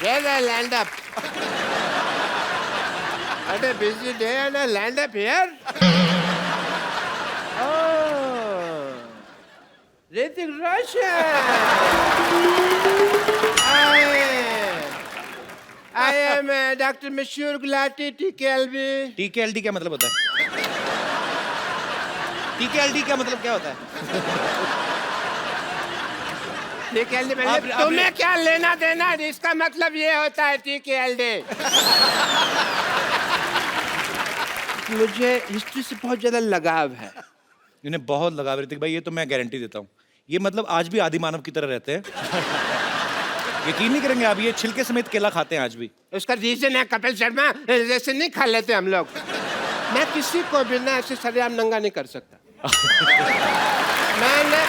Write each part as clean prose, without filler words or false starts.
Land up. What a busy day and a land up here. Oh, Hrithik Roshan. I am Dr. Mashur Gulati, TKLB. TKLD क्या मतलब होता है? TKLD क्या मतलब क्या होता है? TKLD मतलब तुम्हें क्या लेना देना? इसका मतलब ये होता है TKLD. मुझे हिस्ट्री से बहुत ज्यादा लगाव है. इन्हें बहुत लगाव है ऋतिक भाई, ये तो मैं गारंटी देता हूँ. ये मतलब आज भी आदि मानव की तरह रहते हैं. यकीन नहीं करेंगे आप, ये छिलके समेत केला खाते हैं आज भी. उसका रीजन है कपिल शर्मा, जैसे नहीं खा लेते हम लोग. मैं किसी को भी ना ऐसे सरेआम नंगा नहीं कर सकता. मैं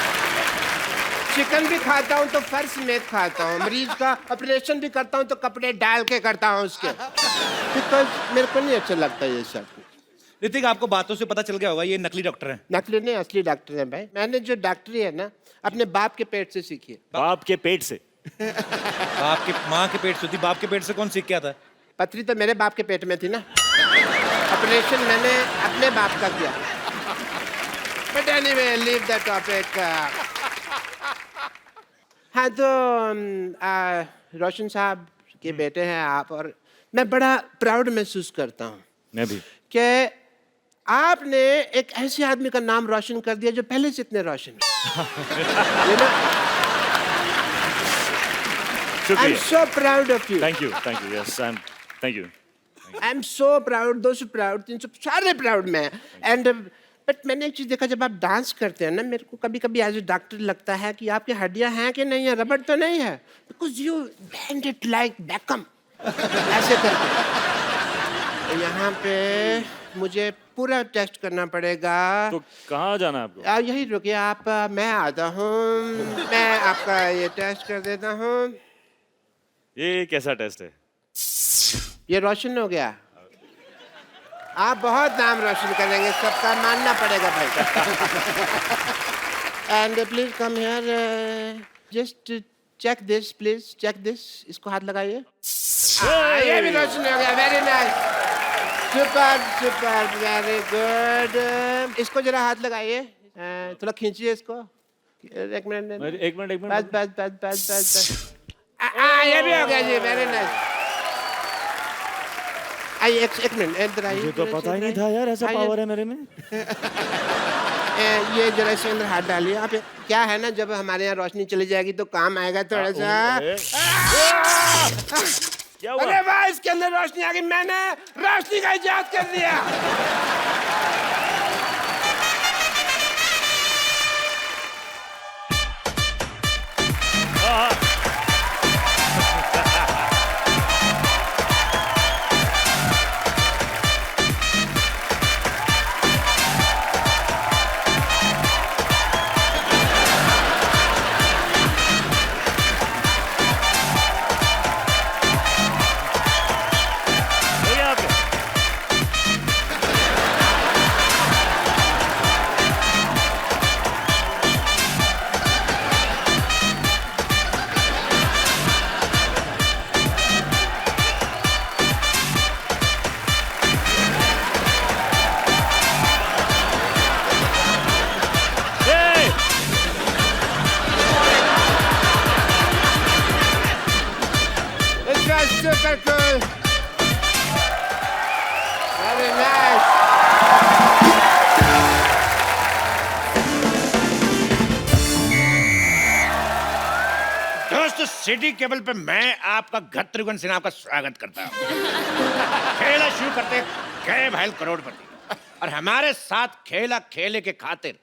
चिकन भी खाता हूँ तो फर्श समेत खाता हूँ. मरीज का ऑपरेशन भी करता हूँ तो कपड़े डाल के करता हूँ उसके. बिकॉज मेरे को नहीं अच्छा लगता ये सब. ऋतिक, आपको बातों से पता चल गया होगा ये नकली डॉक्टर हैं. नकली नहीं, असली डॉक्टर हैं भाई. मैंने जो डॉक्टरी है ना अपने बाप के पेट से सीखी है. बाप के पेट से? बाप के माँ के पेट से होती, बाप के पेट से कौन सीख के आता है? पथरी तो मेरे बाप के पेट में थी ना. ऑपरेशन मैंने अपने बाप का किया. But anyway, leave the topic. हाँ तो रोशन साहब के बेटे हैं आप, और मैं बड़ा प्राउड महसूस करता हूँ. मैं भी. कि आपने एक ऐसे आदमी का नाम रोशन कर दिया जो पहले से इतने रोशन है. I'm so proud of you. Thank you. Yes, thank you. I'm so proud. 200 proud, 300 सारे proud मैं. And but मैंने एक चीज देखा, जब आप डांस करते हैं ना, मेरे को कभी-कभी एज ए डॉक्टर लगता है कि आपकी हड्डियां हैं कि नहीं है, रबड़ तो नहीं है. Because you bend it like Beckham. ऐसे करके. तो यहाँ पे मुझे पूरा टेस्ट करना पड़ेगा. तो कहाँ जाना है आपको? यही रुकिए आप, मैं आता हूँ. मैं आपका ये टेस्ट कर देता हूँ. ये कैसा टेस्ट है? ये रोशन हो गया. आप बहुत नाम रोशन करेंगे, सबका मानना पड़ेगा भाई. And please come here. Just check this, please check this. इसको हाथ लगाइए. ये भी रोशन हो गया. Very nice. Super, very good. इसको जरा हाथ लगाइए. थोड़ा खींचिए इसको. एक मिनट. बस. ये भी हो गया जी. Very nice. आइए एक मिनट इधर आइए. मुझे तो पता ही नहीं था यार ऐसा पावर है मेरे में. ये जरा इसके अंदर हाथ डालिए आप. क्या है ना, जब हमारे यहाँ रोशनी चली जाएगी तो काम आएगा थोड़ा सा. क्या हुआ? अरे वाह, इसके अंदर रोशनी आ गई. मैंने रोशनी का इजाद कर दिया. Super cool. Very nice. दोस्तों, सिटी केबल पे मैं आपका गत्रुघ्न सिन्हा का स्वागत करता हूँ. खेला शुरू करते गए भाई करोड़पति, और हमारे साथ खेला खेले के खातिर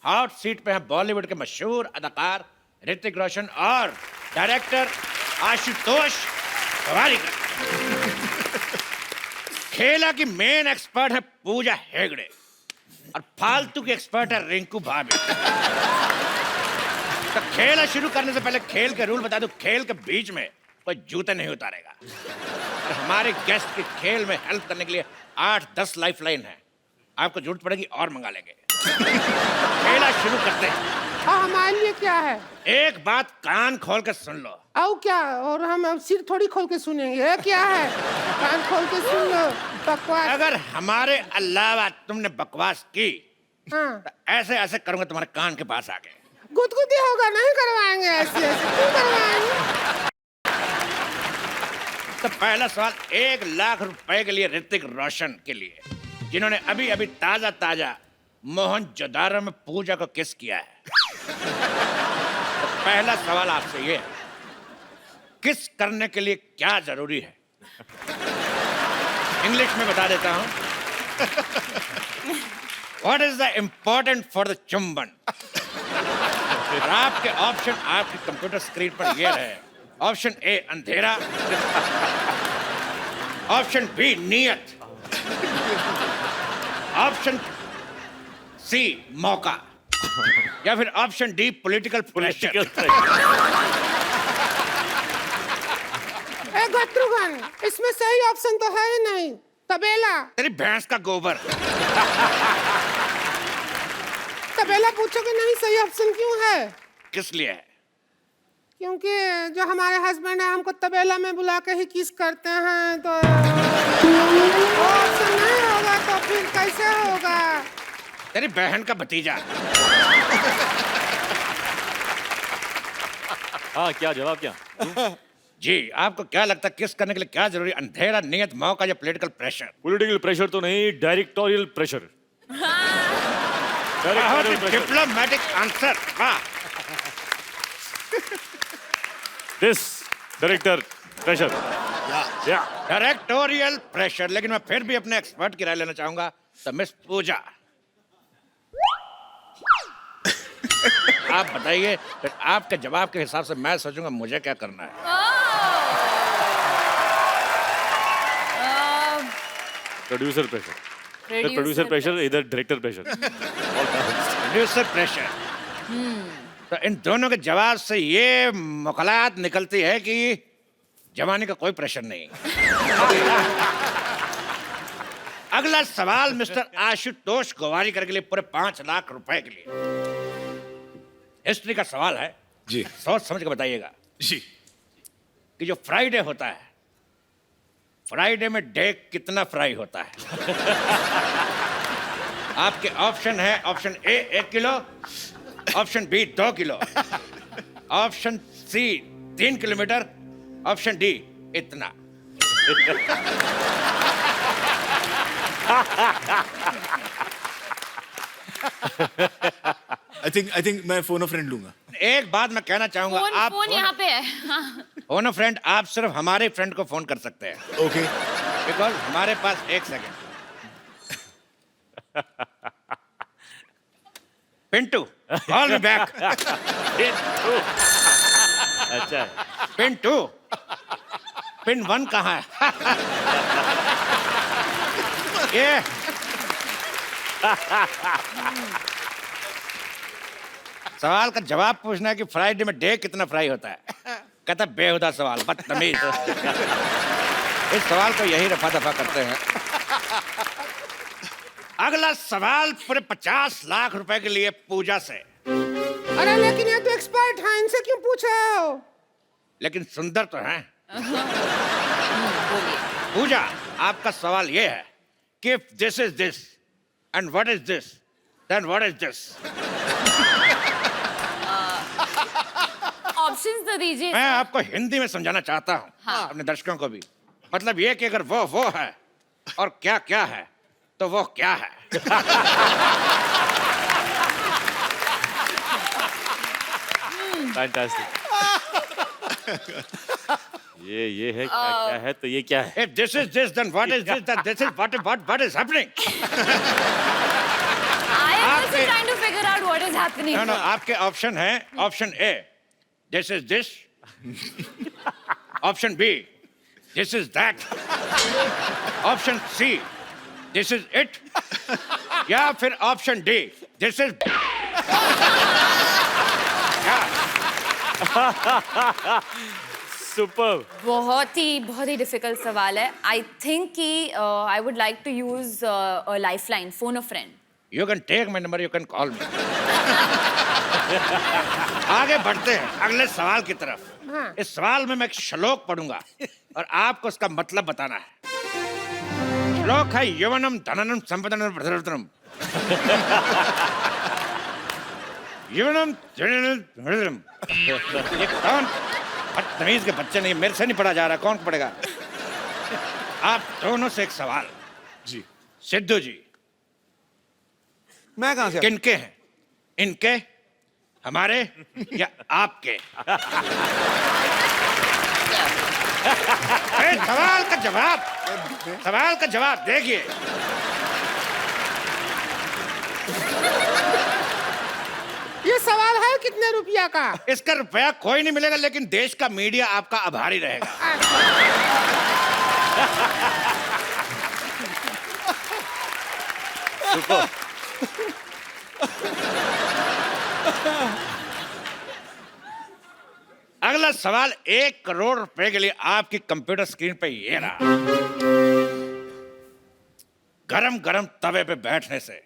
हॉट सीट पे हैं बॉलीवुड के मशहूर अदाकार ऋतिक रोशन और डायरेक्टर आशुतोष गोवारिकर. खेला की मेन एक्सपर्ट है पूजा हेगड़े, और फालतू की एक्सपर्ट है रिंकू भाभी. तो खेला शुरू करने से पहले खेल के रूल बता दूं. खेल के बीच में कोई जूते नहीं उतारेगा, और हमारे गेस्ट की खेल में हेल्प करने के लिए 8-10 लाइफलाइन है. आपको जरूरत पड़ेगी और मंगा लेंगे. खेला शुरू करते हैं. और हमारे लिए क्या है? एक बात कान खोल के सुन लो। और क्या? और हम अब सिर थोड़ी खोल के सुनेंगे। ये क्या है? कान खोल के सुन लो। बकवास। अगर हमारे अलावा तुमने बकवास की हाँ। तो ऐसे ऐसे करूंगा तुम्हारे कान के पास आके। गुदगुदी होगा, नहीं करवाएंगे ऐसे ऐसे। क्यों करवाएंगे? तो पहला सवाल 1,00,000 रुपए के लिए ऋतिक रोशन के लिए, जिन्होंने अभी अभी ताजा ताजा मोहनजोदारो में पूजा को किस किया है। तो पहला सवाल आपसे ये है, किस करने के लिए क्या जरूरी है? इंग्लिश में बता देता हूं। What is the important for the चुंबन? और आपके ऑप्शन आपकी कंप्यूटर स्क्रीन पर ये रहे। ऑप्शन ए अंधेरा, ऑप्शन बी नियत, ऑप्शन सी मौका, या फिर ऑप्शन डी पॉलिटिकल प्रेशर। ए गत्रुगन, इसमें सही ऑप्शन तो है ही नहीं। तबेला। तेरी भैंस का गोबर। तबेला पूछोगे नहीं, सही ऑप्शन क्यों है? किस लिए है? क्योंकि जो हमारे हस्बैंड है हमको तबेला में बुला के ही किस करते हैं, तो वो ऑप्शन नहीं होगा तो फिर कैसे होगा? तेरी बहन का भतीजा। हाँ, क्या जवाब क्या? जी, आपको क्या लगता है किस करने के लिए क्या जरूरी है? अंधेरा, नियत, मौका या पॉलिटिकल प्रेशर? पॉलिटिकल प्रेशर तो नहीं, डायरेक्टोरियल प्रेशर। Diplomatic answer. वाह। This director pressure. या डायरेक्टोरियल प्रेशर। लेकिन मैं फिर भी अपने एक्सपर्ट की राय लेना चाहूंगा। तो मिस पूजा, आप बताइए, फिर आपके जवाब के हिसाब से मैं सोचूंगा मुझे क्या करना है। Producer pressure. प्रोड्यूसर प्रेशर, इधर डायरेक्टर प्रेशर। Producer pressure. तो इन दोनों के जवाब से ये मुकलात निकलती है कि जवानी का कोई प्रेशर नहीं। अगला सवाल मिस्टर आशुतोष गोवारीकर के लिए, पूरे 5,00,000 रुपए के लिए। हिस्ट्री का सवाल है जी। सोच समझ के बताइएगा जी। कि जो फ्राइडे होता है, फ्राइडे में डे कितना फ्राई होता है? आपके ऑप्शन है, option A 1 kilo, option B 2 kilo, option C 3 kilometre, option D इतना। आई थिंक मैं फोन फ्रेंड लूंगा। एक बात मैं कहना चाहूंगा, आप फोन यहाँ पे है। हाँ। फोन फ्रेंड आप सिर्फ हमारे फ्रेंड को फोन कर सकते हैं। ओके। बिकॉज हमारे पास 1 second. Pintu, call me back. अच्छा है। पिंटू, पिन 1 कहाँ है? ये सवाल का जवाब पूछना है कि फ्राइडे में डे कितना फ्राई होता है। कहता बेहुदा सवाल, बदतमीज। इस सवाल को यही रफा दफा करते हैं। अगला सवाल पूरे 50,00,000 रुपए के लिए पूजा से। अरे लेकिन ये तो एक्सपर्ट हैं, इनसे क्यों पूछ रहे हो? लेकिन सुंदर तो हैं। पूजा, आपका सवाल ये है कि if this is this and what is this, then what is this? Options तो दीजिए। मैं आपको हिंदी में समझाना चाहता हूँ। हाँ। अपने दर्शकों को भी। मतलब ये कि अगर वो है और क्या क्या है तो वो क्या है। फैंटास्टिक। ये है क्या है तो ये क्या है? If this is this, then what is this? Then this is what is happening? I am also trying to figure out what is happening. No, आपके ऑप्शन है, option A this is this, option B this is that, option C this is it, या फिर option D this is super. बहुत ही difficult सवाल है। I think कि I would like to use lifeline, phone a friend. You can take my number, you can call me. आगे बढ़ते हैं अगले सवाल की तरफ। हाँ। इस सवाल में मैं एक श्लोक पढ़ूंगा और आपको उसका मतलब बताना है। श्लोक है यवनम धननम संपदनम भद्रतरम। यवनम धननम। ये कौन बदतमीज के बच्चे नहीं, मेरे से नहीं पढ़ा जा रहा, कौन पढ़ेगा? आप दोनों से एक सवाल। जी। सिद्धू जी, मैं कहां से? किनके हैं? इनके, हमारे या आपके? सवाल का जवाब देखिए। ये सवाल है कितने रुपया का? इसका रुपया कोई नहीं मिलेगा, लेकिन देश का मीडिया आपका आभारी रहेगा। अगला सवाल 1 करोड़ रुपए के लिए आपकी कंप्यूटर स्क्रीन पे ये रहा। गरम गरम तवे पे बैठने से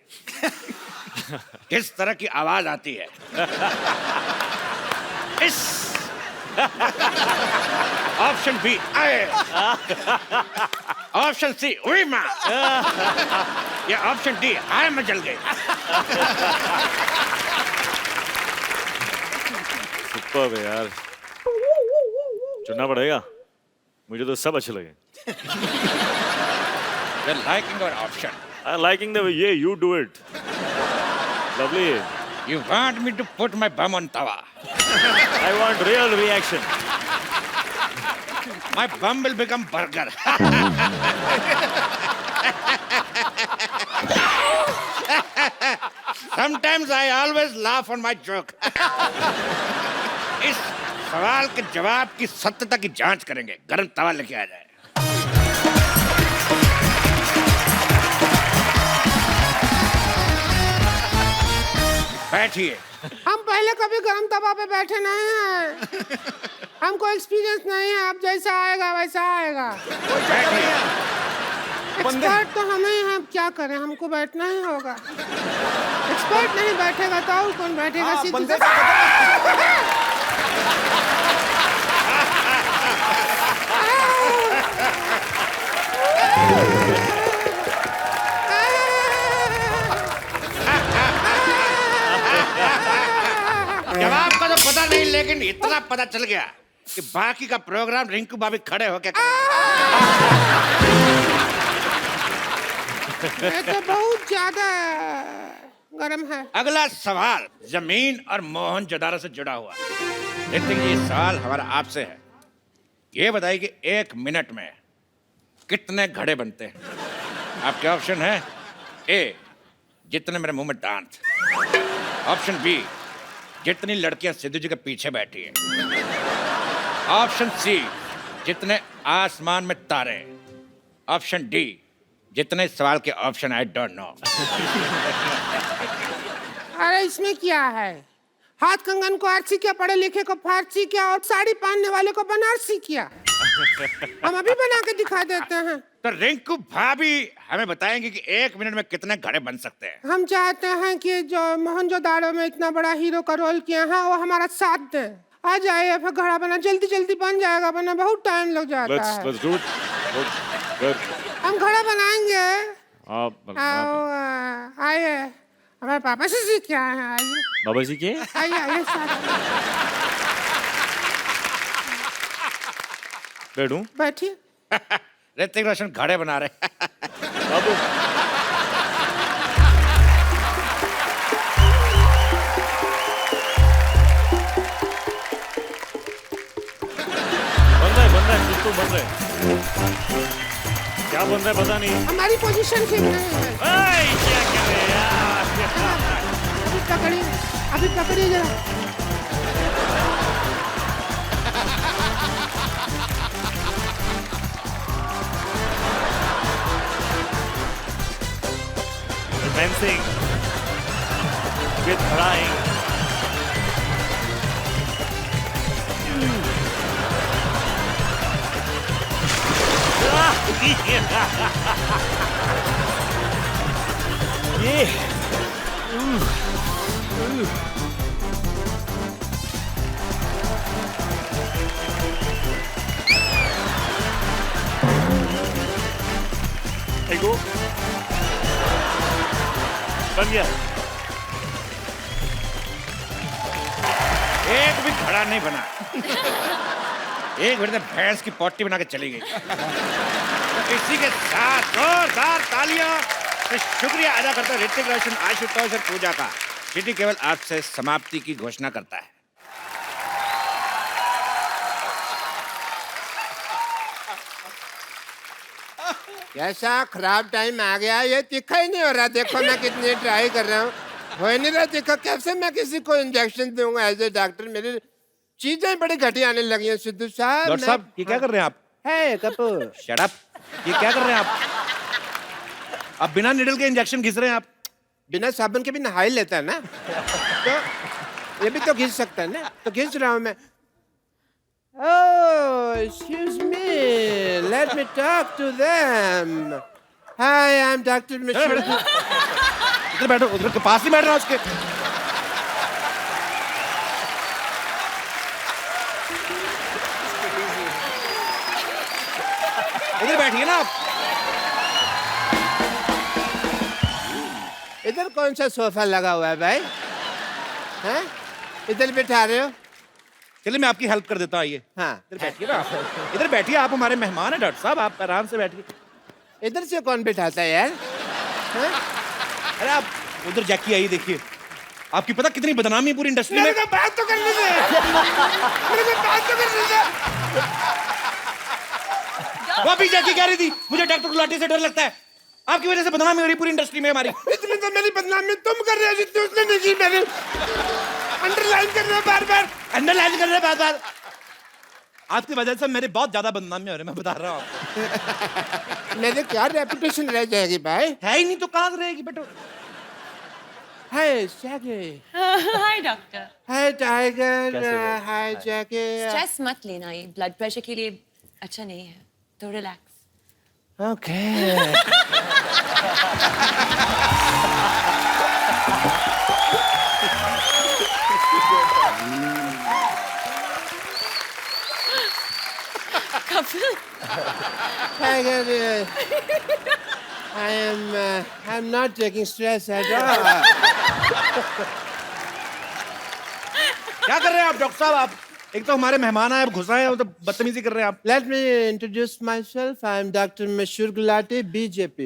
किस तरह की आवाज आती है? इस ऑप्शन बी आए, ऑप्शन सी उई मां, या ऑप्शन डी हाय मैं जल गई। सुपर है यार, चुनना पड़ेगा। मुझे तो सब अच्छे लगे। You're liking our option. I'm liking the way you do it. Lovely. You want me to put my bum on tawa? I want real reaction. My bum will become burger. Sometimes I always laugh on my joke. इस सवाल के जवाब की सत्यता की जांच करेंगे। गरम तवा लेके आ जाए। बैठिए। हम पहले कभी गरम तवा पे बैठे नहीं हैं। हमको एक्सपीरियंस नहीं है, अब जैसा आएगा वैसा आएगा। बैठिए। एक्सपर्ट तो हम ही हैं, क्या करें, हमको बैठना ही होगा। एक्सपर्ट नहीं बैठेगा तो और कौन बैठेगा? सीधे जवाब का तो पता नहीं, लेकिन इतना पता चल गया कि बाकी का प्रोग्राम रिंकू भाभी खड़े होके ये तो बहुत ज्यादा गरम है। अगला सवाल जमीन और मोहनजोदारो से जुड़ा हुआ। ऋतिक जी, ये सवाल हमारा आपसे है। ये बताइए कि 1 मिनट में कितने घड़े बनते हैं? आपके ऑप्शन है ए, जितने मेरे मुंह में दांत। ऑप्शन बी, जितनी लड़कियां सिद्धू जी के पीछे बैठी हैं। ऑप्शन सी, जितने आसमान में तारे। ऑप्शन डी, जितने सवाल के ऑप्शन आई डोंट नो। अरे इसमें क्या है? हाथ कंगन को आरसी किया, पढ़े लिखे को फारसी किया और साड़ी पहनने वाले को बनारसी किया। हम अभी बना के दिखा देते हैं। तो रिंकू भाभी हमें बताएंगे कि 1 मिनट में कितने घड़े बन सकते हैं। हम चाहते हैं कि जो मोहनजोदाड़ो में इतना बड़ा हीरो का रोल किया है वो हमारा साथ दे। आ जाइए, फिर घड़ा बना जल्दी जल्दी बन जाएगा, वरना बहुत टाइम लग जाता है। Let's do it. Good. हम घड़ा बनाएंगे। आप आइए, हमारे पापा से सीख के आए हैं। आइए बाबा जी के आइए आइए बैठूं? बैठिए। ऋतिक रोशन घड़े बना रहे। बाबू बन रहा है बिल्कुल बन रहा है। क्या बन रहा है पता नहीं। हमारी पोजीशन ठीक नहीं है। क्या कर रहे हैं यार? अभी पकड़िए जरा। Fencing with flying. एक वो बन गया। एक भी खड़ा नहीं बना। एक मिनट में भैंस की पोटी बना के चली गई। तो इसी के साथ जोरदार तालियां से शुक्रिया अदा करता है ऋतिक रोशन, आशुतोष और पूजा का। सिटी केवल आपसे समाप्ति की घोषणा करता है। कैसा खराब टाइम आ गया, ये तीखा ही नहीं हो रहा। देखो मैं कितनी ट्राई कर रहा हूँ, हो ही नहीं रहा तीखा। कैसे मैं किसी को इंजेक्शन दूंगा एज ए डॉक्टर? मेरी चीजें बड़ी घटिया आने लगी हैं सिद्धू साहब। डॉक्टर साहब ये क्या कर रहे हैं आप? है कपूर, शट अप। ये क्या कर रहे हैं आप? आप बिना निडल के इंजेक्शन घिस रहे हैं आप। बिना साबुन के भी नहा ही लेता है ना, तो ये भी तो घिस सकता है ना, तो घिस रहा हूँ मैं। Oh, excuse me. Let me talk to them. Hi, I'm Dr. Mishra. इधर बैठो, उधर के पास नहीं बैठ रहा उसके। इधर बैठिए ना आप। इधर कौन सा सोफा लगा हुआ है भाई? हैं? इधर बिठा रहे हो? चलिए मैं आपकी हेल्प कर देता हूँ। आइए हाँ, इधर बैठिए ना आप। इधर बैठिए, आप हमारे मेहमान हैं डॉक्टर साहब, आप आराम से बैठिए। इधर से कौन बिठाता है यार? हैं? अरे आप उधर जैकी आइए, देखिए आपकी पता कितनी बदनामी है पूरी इंडस्ट्री में। मेरे को बात तो करने दे। मेरे को बात तो करने दे। वो अभी जैकी कह रही थी मुझे डॉक्टर गुलाटी से डर लगता है। आपकी वजह से बदनामी हो रही पूरी इंडस्ट्री में हमारी। इतनी तो मेरी बदनामी तुम कर रहे हो जितनी उसने नहीं की। मेरी अंडरलाइन कर रहे हो बार बार, अंडरलाइन कर रहे हैं बार बार। आपकी वजह से मेरे बहुत ज्यादा बदनामी हो रही है, मैं बता रहा हूँ आपको। मेरे क्या रेपुटेशन रह जाएगी भाई? है ही नहीं तो कहाँ से रहेगी बेटो। हाय जैकी। Hi, doctor. हाय टाइगर। हाय जैकी। स्ट्रेस मत लेना, ये ब्लड प्रेशर के लिए अच्छा नहीं है, तो relax. Okay. Tiger, I'm not taking stress at all. क्या कर रहे हैं आप डॉक्टर साहब? आप एक तो हमारे मेहमान आए, आप घुस आए हो तो बदतमीजी कर रहे हैं आप। Let me introduce myself. I'm Dr. Mashur Gulati, BJP.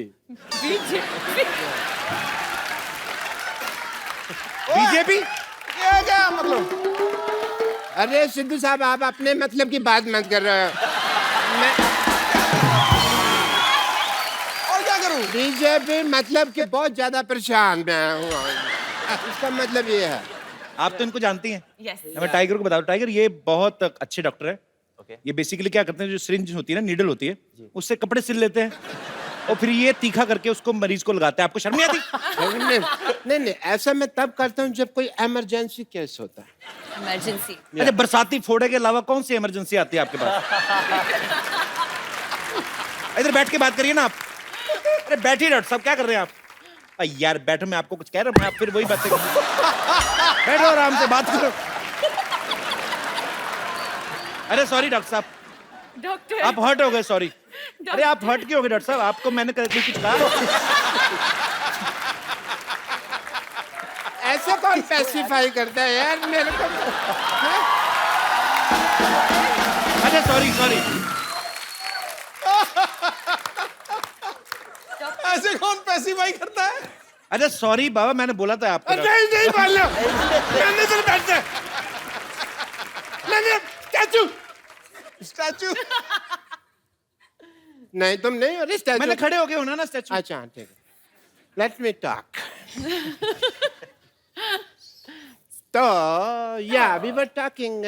BJP ये क्या मतलब? अरे सिद्धू साहब, आप अपने मतलब की बात मत कर रहे हो। मैं और क्या करूं? बीजेपी मतलब कि बहुत ज्यादा परेशान मैं हूँ। इसका मतलब ये है। आप तो इनको जानती हैं। Yes. मैं टाइगर को बता दूं, टाइगर ये बहुत अच्छे डॉक्टर है। ये बेसिकली क्या करते हैं, जो सिरिंज होती है ना, नीडल होती है, उससे कपड़े सिल लेते हैं और फिर ये तीखा करके उसको मरीज को लगाते हैं। आपको शर्म नहीं आती? नहीं, ऐसा मैं तब करता हूँ जब कोई इमरजेंसी केस होता है। इमरजेंसी। अच्छा, बरसाती फोड़े के अलावा कौन सी इमरजेंसी आती है आपके पास? इधर बैठ के बात करिए ना आप। अरे बैठिए डॉक्टर साहब, क्या कर रहे हैं आप? यार बैठो, मैं आपको कुछ कह रहा हूँ, मैं आप फिर वही बातें बैठो आराम से बात करो। अरे सॉरी डॉक्टर साहब, डॉक्टर। आप हर्ट हो गए, सॉरी। अरे आप हर्ट क्यों हो गए डॉक्टर साहब? आपको मैंने कभी कुछ कहा? ऐसे कौन स्पेसिफाई करता है यार मेरे को? अच्छा सॉरी सॉरी। ऐसे कौन पैसिफाई करता है? अच्छा सॉरी बाबा, मैंने बोला था आपको। नहीं बोलो, मैंने तो बैठते। मैंने स्टैचू। नहीं तुम नहीं हो स्टैचू। मैंने खड़े हो गए होना ना स्टैचू। अच्छा ठीक है, लेट मी टॉक। तो या we were talking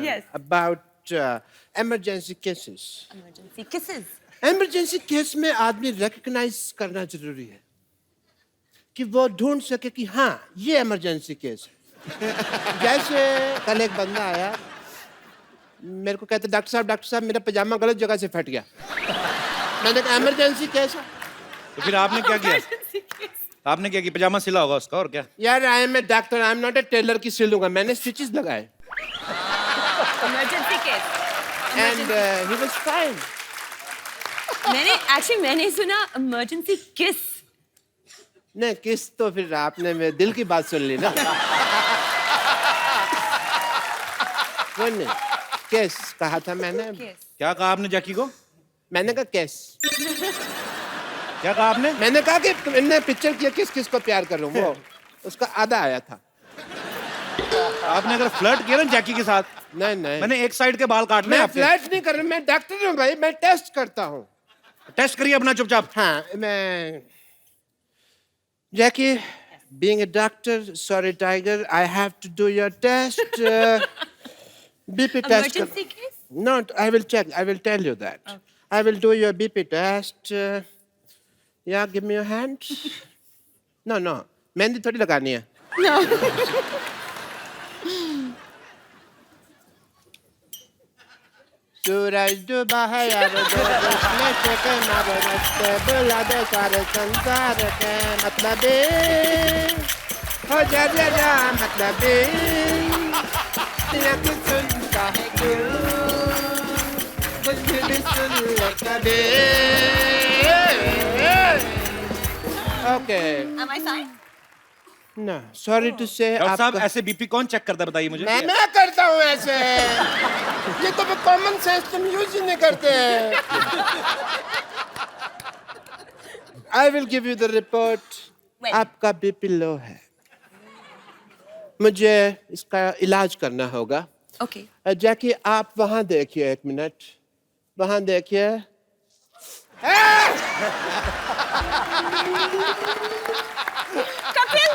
Yes. About emergency cases. Emergency cases. Emergency case में आदमी रिकग्नाइज करना जरूरी है कि वो ढूंढ सके कि हाँ ये इमरजेंसी केस है। जैसे कल एक बंदा आया, मेरे को कहते डॉक्टर साहब मेरा पजामा गलत जगह से फट गया। मैंने कहा इमरजेंसी केस है। तो फिर आपने क्या किया? आपने क्या किया? पजामा सिला होगा उसका, और क्या? यार I am a doctor, I am not a tailor की सिलूंगा। मैंने स्टिचेस लगाए emergency case. And he was fine. मैंने सुना इमरजेंसी किस. नहीं किस तो फिर आपने मेरे दिल की बात सुन ली ना. वो नहीं किस कहा था मैंने. क्या कहा आपने जैकी को? मैंने कहा किस. क्या कहा आपने? मैंने कहा कि मैंने पिक्चर किया किस किस को प्यार करूं, वो उसका आधा आया था. आपने अगर फ्लर्ट किया ना जैकी के साथ, नहीं नहीं मैंने एक साइड के बाल काटने मैं आपके. फ्लर्ट नहीं कर रहा, मैं डॉक्टर हूँ भाई, मैं टेस्ट करता हूँ. टेस्ट करिए अपना चुपचाप. हाँ मैं Jackie, being a doctor, sorry tiger, I have to do your test. BP test. Emergency case? No, I will check. I will tell you that. Okay. I will do your BP test. Yeah, give me your hand. No. Mehndi थोड़ी लगानी है. No. सूरज डूबा है यार में के मारे मस्ते बुला दे सारे संसार के मतलब हो जा मतलब तेरा कुछ सुनता है क्यों कुछ भी सुन ले कभी. Okay. Am I fine? No, sorry to say. Doctor साहब आपका ऐसे बीपी कौन चेक करता है बताइए मुझे. मैं करता हूँ ऐसे. ये तो कॉमन सेंस तुम यूज ही नहीं करते. I will give you the report. When? आपका बीपी लो है. मुझे इसका इलाज करना होगा. Okay. जैकी आप वहाँ देखिए 1 मिनट. वहाँ देखिए. कपिल.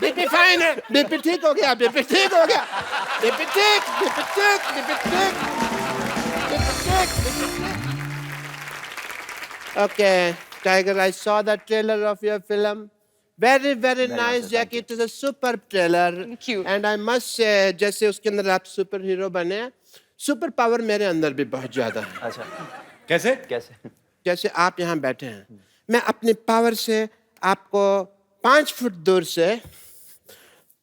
बीपी फाइन है. बीपी ठीक हो गया. बीपी ठीक हो गया. बीपी ठीक. बीपी ठीक. बीपी ठीक. बीपी ठीक. बीपी ठीक. Okay, Tiger, I saw the trailer of your film. Very, very nice, Jackie. It is a superb trailer. Thank you. And I must say, जैसे उसके अंदर आप सुपर हीरो बने, सुपर पावर मेरे अंदर भी बहुत ज्यादा है. अच्छा कैसे? कैसे? जैसे आप यहाँ बैठे हैं, मैं अपनी पावर से आपको 5 फुट दूर से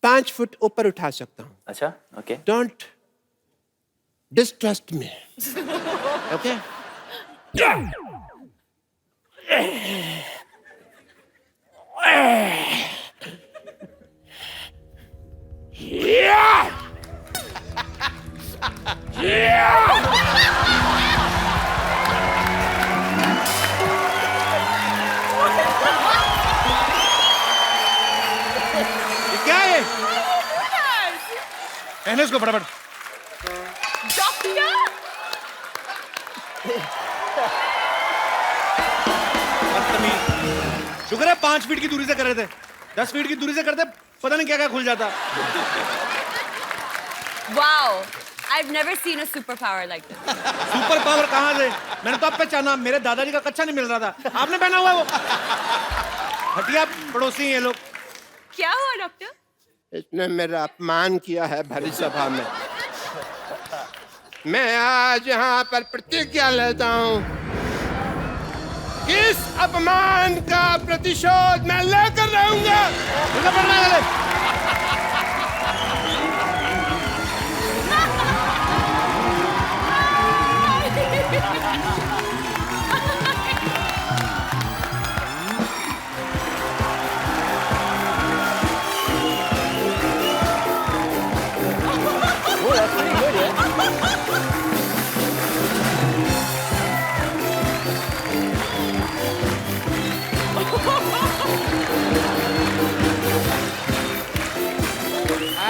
5 फुट ऊपर उठा सकता हूँ. अच्छा okay. Don't distrust me. Okay? क्या है? पहने इसको फटाफट. डॉक्टर. शुक्र है 5 फीट की दूरी से कर रहे थे. 10 फीट की दूरी से करते पता नहीं क्या क्या खुल जाता. Wow. I've never seen a superpower like this. Super power कहाँ से? मैंने तो अब पहचाना. मेरे दादाजी का कच्चा नहीं मिल रहा था. आपने पहना हुआ है वो. हटिया पड़ोसी हैं ये लोग. क्या हुआ डॉक्टर? इसने मेरा अपमान किया है भरी सभा में. मैं आज यहाँ पर प्रतिज्ञा लेता हूँ. इस अपमान का प्रतिशोध मैं लेकर रहूंगा. Oh, that's pretty good, yeah.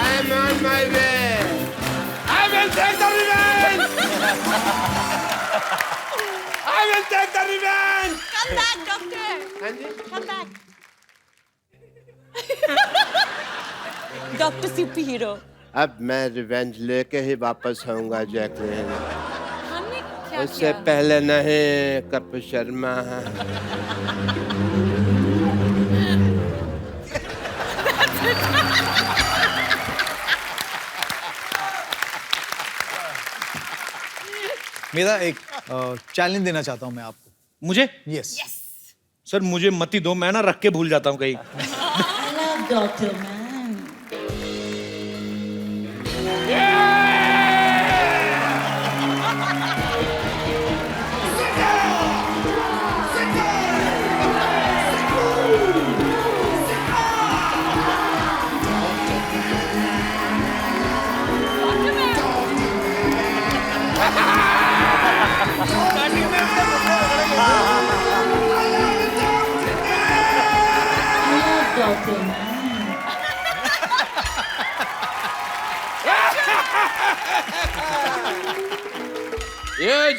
I'm on my way. I will take the revenge. I will take the revenge. Come back, doctor. हाँ जी. Come back. Doctor Superhero. अब मैं रिवेंज लेके ही वापस आऊंगा जैकलिन. हमने क्या उससे किया? पहले नहीं कपिल शर्मा. मेरा एक चैलेंज देना चाहता हूं मैं आपको. मुझे? यस. सर मुझे मती दो. मैं ना रख के भूल जाता हूँ कहीं. Dr. Man.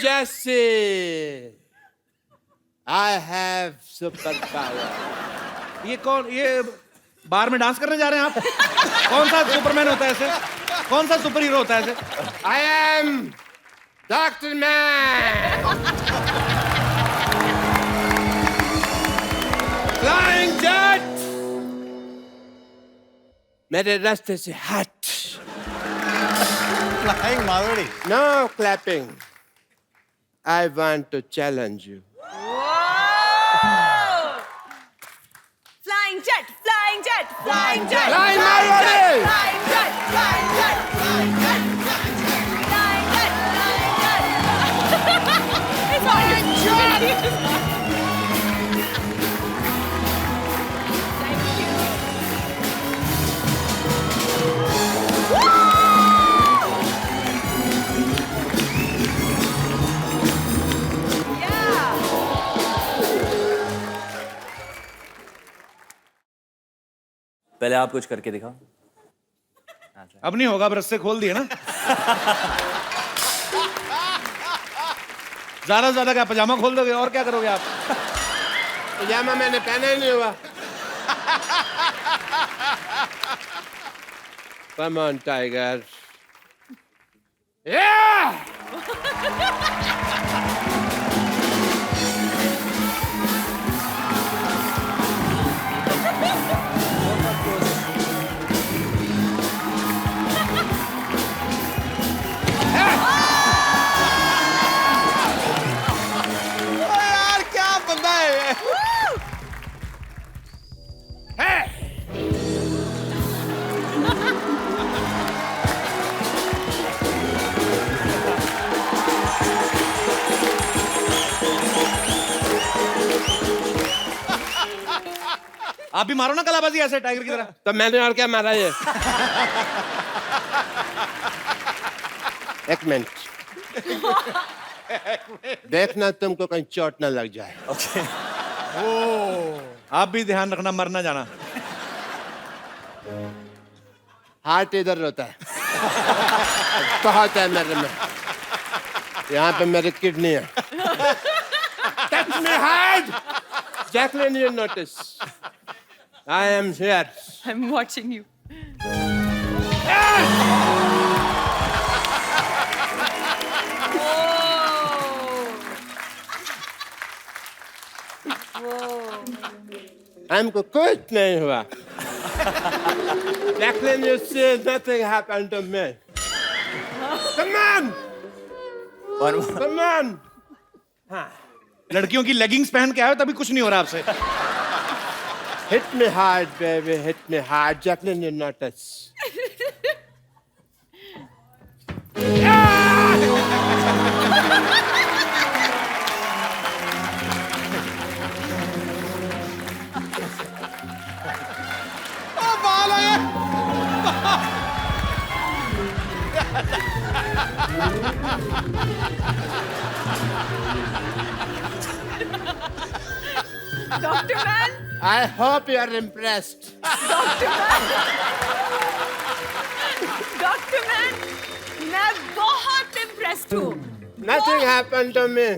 Jesse. I have superpower. ये बार में डांस करने जा रहे हैं आप? कौन सा सुपरमैन होता है ऐसे? कौन सा सुपर हीरो होता है ऐसे? I am Dr. Man. Flying jet. मेरे रास्ते से हट. Flying Marwari. No clapping. I want to challenge you. Flying jet, flying jet, flying jet. Flying Marwari. Flying jet, flying jet, flying jet, flying jet, flying jet. It's all Thank you. Yeah. पहले आप कुछ करके दिखाओ। अब नहीं होगा, अब रस्से खोल दिए ना। ज्यादा से ज्यादा क्या पजामा खोल दोगे और क्या करोगे आप? पजामा मैंने पहना ही नहीं हुआ. Come on, Tiger. Yeah! यार क्या बंदा है ये? आप भी मारो ना कलाबाजी ऐसे टाइगर की तरह। तो मैंने और क्या मारा ये? एक मिनट. देखना तुमको कहीं चोट ना लग जाए. ओके। आप भी ध्यान रखना, मर ना जाना। हार्ट इधर रोता है. बहुत है मेरे में. यहाँ पे मेरी किडनी है. Touch me hard. Jacqueline, you notice. I am here. I'm watching you. हमको कुछ नहीं हुआ. Jacqueline, you see, nothing happened to me. Come on, come on. लड़कियों की लेगिंग्स पहन के आए हो तभी कुछ नहीं हो रहा आपसे। Hit me hard, baby. Hit me hard. Jacqueline, you notice. Dr. Man, I hope you are impressed. Dr. Man, मैं बहुत impressed हूँ. Nothing happened to me.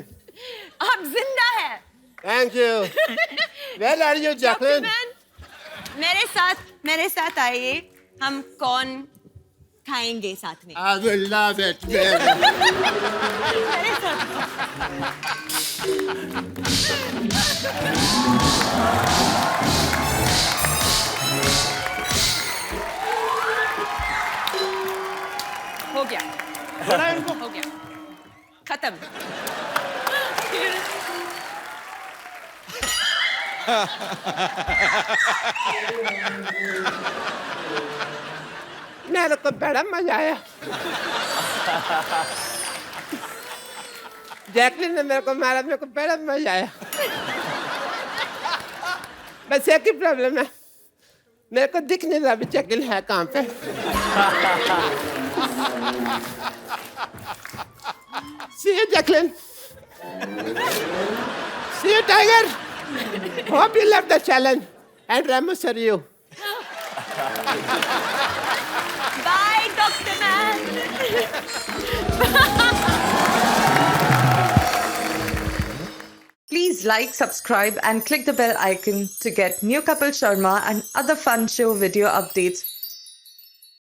आप जिंदा हैं. Thank you. Where are you, Dr. Jacqueline? Man, मेरे साथ आइए. हम कौन खाएंगे साथ में. I will love it, baby. मेरे साथ. हो गया. हो गया. खत्म. मेरे को बड़ा मजा आया. जैकलिन ने मेरे को मारा, मेरे को बड़ा मजा आया. बस एक ही प्रॉब्लम है, मेरे को दिख नहीं रहा अभी जैकलिन है कहाँ पे. See you, Jacqueline. See you, Tiger. Hope you love the challenge. And Ramos, are you? Bye, Dr. Man. Please like, subscribe, and click the bell icon to get new Kapil Sharma and other fun show video updates